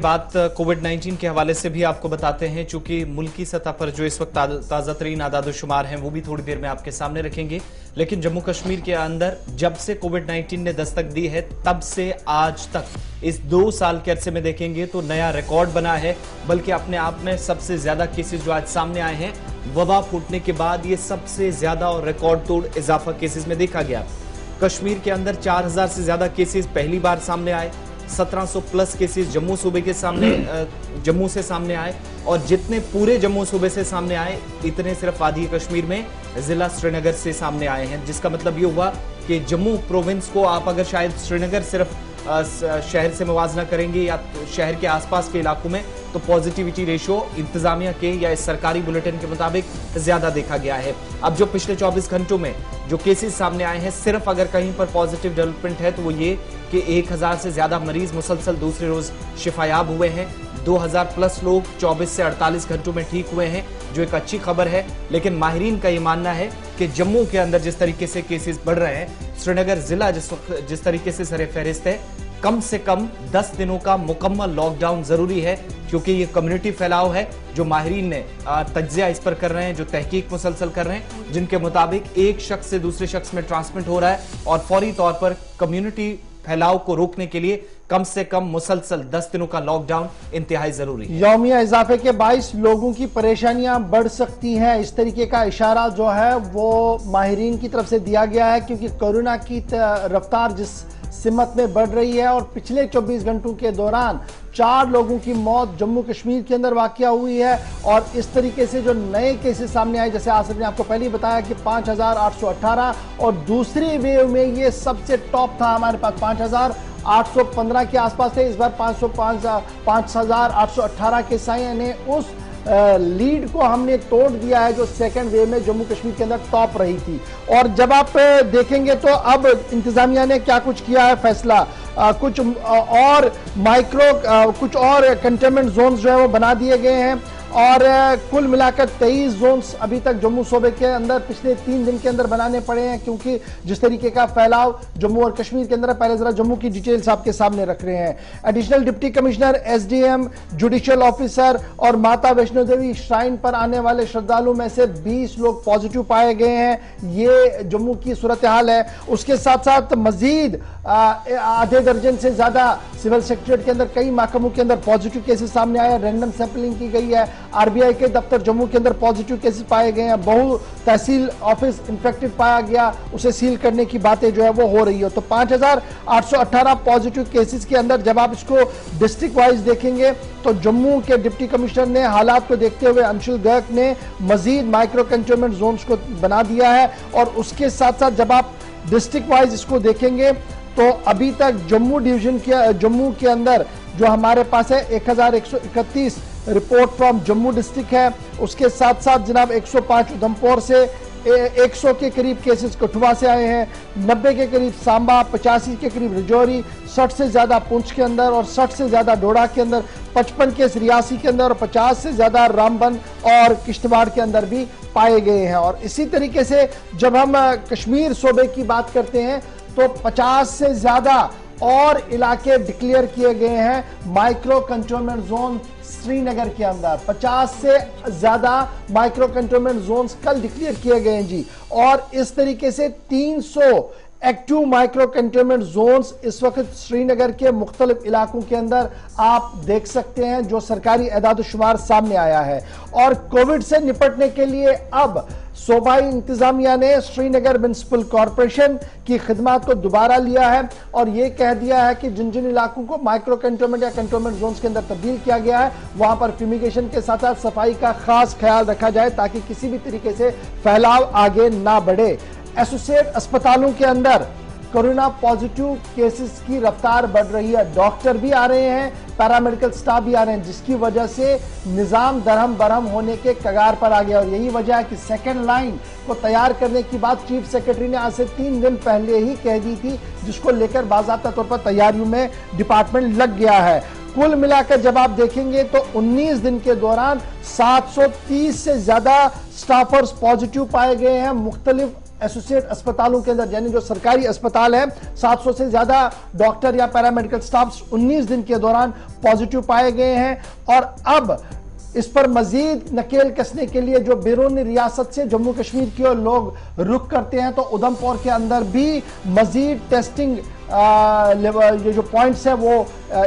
बात कोविड-19 के हवाले से भी आपको बताते हैं, चूंकि मुल्की सतह पर जो इस वक्त ताज़ा तरीन आदाद-ओ-शुमार हैं वो भी थोड़ी देर में आपके सामने रखेंगे। लेकिन जम्मू कश्मीर के अंदर जब से कोविड-19 ने दस्तक दी है तब से आज तक इस 2 साल के अरसे में देखेंगे तो नया रिकॉर्ड बना है, बल्कि अपने आप में सबसे ज्यादा केसेस जो आज सामने आए हैं वबा फूटने के बाद ये सबसे ज्यादा और रिकॉर्ड तोड़ इजाफा केसेस में देखा गया। कश्मीर के अंदर 4000 से ज्यादा केसेस पहली बार सामने आए, 1700 प्लस केसेस जम्मू सूबे के सामने जम्मू से सामने आए, और जितने पूरे जम्मू सूबे से सामने आए इतने सिर्फ वादी कश्मीर में जिला श्रीनगर से सामने आए हैं। जिसका मतलब ये हुआ कि जम्मू प्रोविंस को आप अगर शायद श्रीनगर सिर्फ शहर से मुवाजना करेंगे या शहर के आसपास के इलाकों में, तो पॉजिटिविटी रेशियो इंतजामिया के या इस सरकारी बुलेटिन के मुताबिक ज्यादा देखा गया है। अब जो पिछले 24 घंटों में जो केसेस सामने आए हैं, सिर्फ अगर कहीं पर पॉजिटिव डेवलपमेंट है तो वो ये कि 1000 से ज्यादा मरीज मुसलसल दूसरे रोज शिफायाब हुए हैं। 2000 प्लस लोग 24 से 48 घंटों में ठीक हुए हैं, जो एक अच्छी खबर है। लेकिन माहिरीन का ये मानना है कि जम्मू के अंदर जिस तरीके से केसेस बढ़ रहे हैं, श्रीनगर जिला जिस तरीके से सरे फहरिस्त है, कम से कम 10 दिनों का मुकम्मल लॉकडाउन जरूरी है, क्योंकि ये कम्युनिटी फैलाव है जो माहिरीन ने तज्जिया इस पर कर रहे हैं, जो तहकीक मुसलसल कर रहे हैं, जिनके मुताबिक एक शख्स से दूसरे शख्स में ट्रांसमिट हो रहा है और फौरी तौर पर कम्युनिटी फैलाव को रोकने के लिए कम से कम मुसलसल 10 दिनों का लॉकडाउन इंतहाई जरूरी है। यौमिया इजाफे के 22 लोगों की परेशानियां बढ़ सकती हैं, इस तरीके का इशारा जो है वो माहिरीन की तरफ से दिया गया है, क्योंकि कोरोना की रफ्तार जिस सिमत में बढ़ रही है और पिछले 24 घंटों के दौरान 4 लोगों की मौत जम्मू कश्मीर के अंदर वाकया हुई है। और इस तरीके से जो नए केसेस सामने आए, जैसे आसिफ ने आपको पहले ही बताया कि 5818, और दूसरी वेव में ये सबसे टॉप था, हमारे पास 5815 के आसपास थे। इस बार 5818 केस आए, यानी उस लीड को हमने तोड़ दिया है जो सेकंड वेव में जम्मू कश्मीर के अंदर टॉप रही थी। और जब आप देखेंगे तो अब इंतजामिया ने क्या कुछ किया है फैसला, कुछ और कुछ और कंटेनमेंट जोन्स जो है वो बना दिए गए हैं, और कुल मिलाकर 23 जोन्स अभी तक जम्मू सूबे के अंदर पिछले 3 दिन के अंदर बनाने पड़े हैं, क्योंकि जिस तरीके का फैलाव जम्मू और कश्मीर के अंदर। पहले जरा जम्मू की डिटेल्स आपके सामने रख रहे हैं। Additional deputy commissioner, SDM, judicial officer और माता वैष्णो देवी श्राइन पर आने वाले श्रद्धालुओं में से 20 लोग पॉजिटिव पाए गए हैं। ये जम्मू की सूरत हाल है। उसके साथ साथ मजीद आधे दर्जन से ज्यादा सिविल सेक्रेटरीट के अंदर कई महकमों के अंदर पॉजिटिव केसेस सामने आए, रैंडम सैंपलिंग की गई है। आरबीआई के दफ्तर जम्मू के अंदर पॉजिटिव केसेस पाए गए हैं। बहु तहसील ऑफिस इंफेक्टेड पाया गया, उसे सील करने की बातें जो है वो हो रही है। तो 5818 पॉजिटिव केसेस के अंदर जब आप इसको डिस्ट्रिक्ट वाइज देखेंगे तो जम्मू के डिप्टी कमिश्नर ने हालात को देखते हुए अंशुल गर्ग ने मजीद माइक्रो कंटेनमेंट जोन्स को बना दिया है। और उसके साथ साथ जब आप डिस्ट्रिक्ट वाइज इसको देखेंगे तो अभी तक जम्मू के अंदर जो हमारे पास है 1131 रिपोर्ट फ्रॉम जम्मू डिस्ट्रिक्ट है। उसके साथ साथ जनाब 105 उधमपुर से, 100 के करीब केसेस कठुआ से आए हैं, 90 के करीब सांबा, 85 के करीब रजौरी, 60 से ज्यादा पुंछ के अंदर और 60 से ज्यादा डोडा के अंदर, 55 केस रियासी के अंदर और 50 से ज्यादा रामबन और किश्तवाड़ के अंदर भी पाए गए हैं। और इसी तरीके से जब हम कश्मीर सूबे की बात करते हैं तो 50 से ज्यादा और इलाके डिक्लेयर किए गए हैं माइक्रो कंटेनमेंट जोन श्रीनगर के अंदर। 50 से ज्यादा माइक्रो कंटेनमेंट जोन्स कल डिक्लेयर किए गए हैं जी। और इस तरीके से 300 एक्टिव माइक्रो कंटेनमेंट जोन्स इस वक्त श्रीनगर के मुख्तलिफ इलाकों के अंदर आप देख सकते हैं, जो सरकारी एदाद-ओ-शुमार सामने आया है। और कोविड से निपटने के लिए अब सूबाई इंतजामिया ने श्रीनगर म्युनिसिपल कॉरपोरेशन की खिदमत को दोबारा लिया है और यह कह दिया है कि जिन जिन इलाकों को माइक्रो कंटेनमेंट या कंटेनमेंट जोन्स के अंदर तब्दील किया गया है, वहां पर फ्यूमिगेशन के साथ साथ सफाई का खास ख्याल रखा जाए, ताकि किसी भी तरीके से फैलाव आगे ना बढ़े। एसोसिएट अस्पतालों के अंदर कोरोना पॉजिटिव केसेस की रफ्तार बढ़ रही है, डॉक्टर भी आ रहे हैं, पैरामेडिकल स्टाफ भी आ रहे हैं, जिसकी वजह से निजाम दरहम बरहम होने के कगार पर आ गया। और यही वजह है कि सेकेंड लाइन को तैयार करने की बात चीफ सेक्रेटरी ने आज से 3 दिन पहले ही कह दी थी, जिसको लेकर बाज़ाब्ता तौर पर तैयारियों में डिपार्टमेंट लग गया है। कुल मिलाकर जब आप देखेंगे तो 19 दिन के दौरान 730 से ज्यादा स्टाफर्स पॉजिटिव पाए गए हैं मुख्तलिफ एसोसिएट अस्पतालों के अंदर, यानी जो सरकारी अस्पताल है, 700 से ज्यादा डॉक्टर या पैरामेडिकल स्टाफ 19 दिन के दौरान पॉजिटिव पाए गए हैं। और अब इस पर मजीद नकेल कसने के लिए जो बैरून रियासत से जम्मू कश्मीर की ओर लोग रुख करते हैं, तो उधमपुर के अंदर भी मजीद टेस्टिंग ये जो पॉइंट्स है वो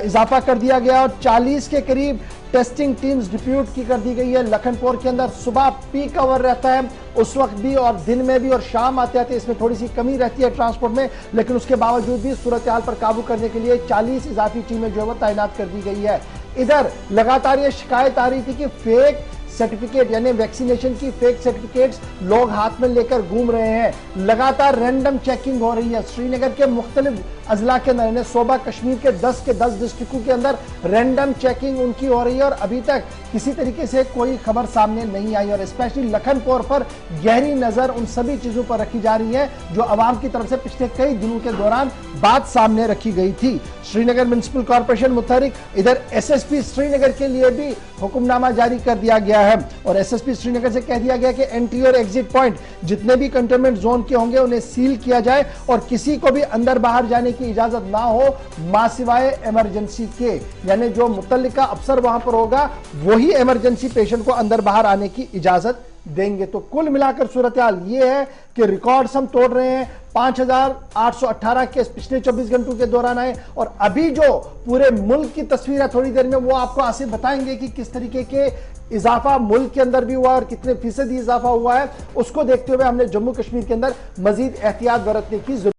इजाफा कर दिया गया और 40 के करीब टेस्टिंग टीम्स डिप्यूट की कर दी गई है। लखनपुर के अंदर सुबह पीक आवर रहता है, उस वक्त भी, और दिन में भी, और शाम आते आते इसमें थोड़ी सी कमी रहती है ट्रांसपोर्ट में, लेकिन उसके बावजूद भी सूरत हाल पर काबू करने के लिए 40 इजाफी टीमें जो है वो तैनात कर दी गई है। इधर लगातार ये शिकायत आ रही थी कि फेक सर्टिफिकेट, यानी वैक्सीनेशन की फेक सर्टिफिकेट्स लोग हाथ में लेकर घूम रहे हैं। लगातार रैंडम चेकिंग हो रही है श्रीनगर के मुख्तलिफ अजला के अंदर, यानी सूबा कश्मीर के 10 डिस्ट्रिक्टों के अंदर रैंडम चेकिंग उनकी हो रही है और अभी तक किसी तरीके से कोई खबर सामने नहीं आई। और स्पेशली लखनपुर पर गहरी नजर उन सभी चीजों पर रखी जा रही है जो अवाम की तरफ से पिछले कई दिनों के दौरान बात सामने रखी गई थी। श्रीनगर म्युनिसिपल कॉर्पोरेशन मुतहरिक, इधर एसएसपी श्रीनगर के लिए भी हुक्मनामा जारी कर दिया गया है और एसएसपी श्रीनगर से कह दिया गया कि एंट्री और एग्जिट पॉइंट जितने भी कंटेनमेंट जोन के होंगे उन्हें सील किया जाए और किसी को भी अंदर बाहर जाने की इजाजत ना हो मासिवाए इमरजेंसी के, यानी जो मुतल्लिका अफसर वहां पर होगा वही इमरजेंसी पेशेंट को अंदर बाहर आने की इजाजत देंगे। तो कुल मिलाकर सूरत हाल ये है कि रिकॉर्ड्स हम तोड़ रहे हैं। 5818 केस पिछले 24 घंटों के दौरान आए और अभी जो पूरे मुल्क की तस्वीर है थोड़ी देर में वो आपको आसिफ बताएंगे कि किस तरीके के इजाफा मुल्क के अंदर भी हुआ और कितने फीसदी इजाफा हुआ है। उसको देखते हुए हमने जम्मू कश्मीर के अंदर मजीद एहतियात बरतने की जरूरत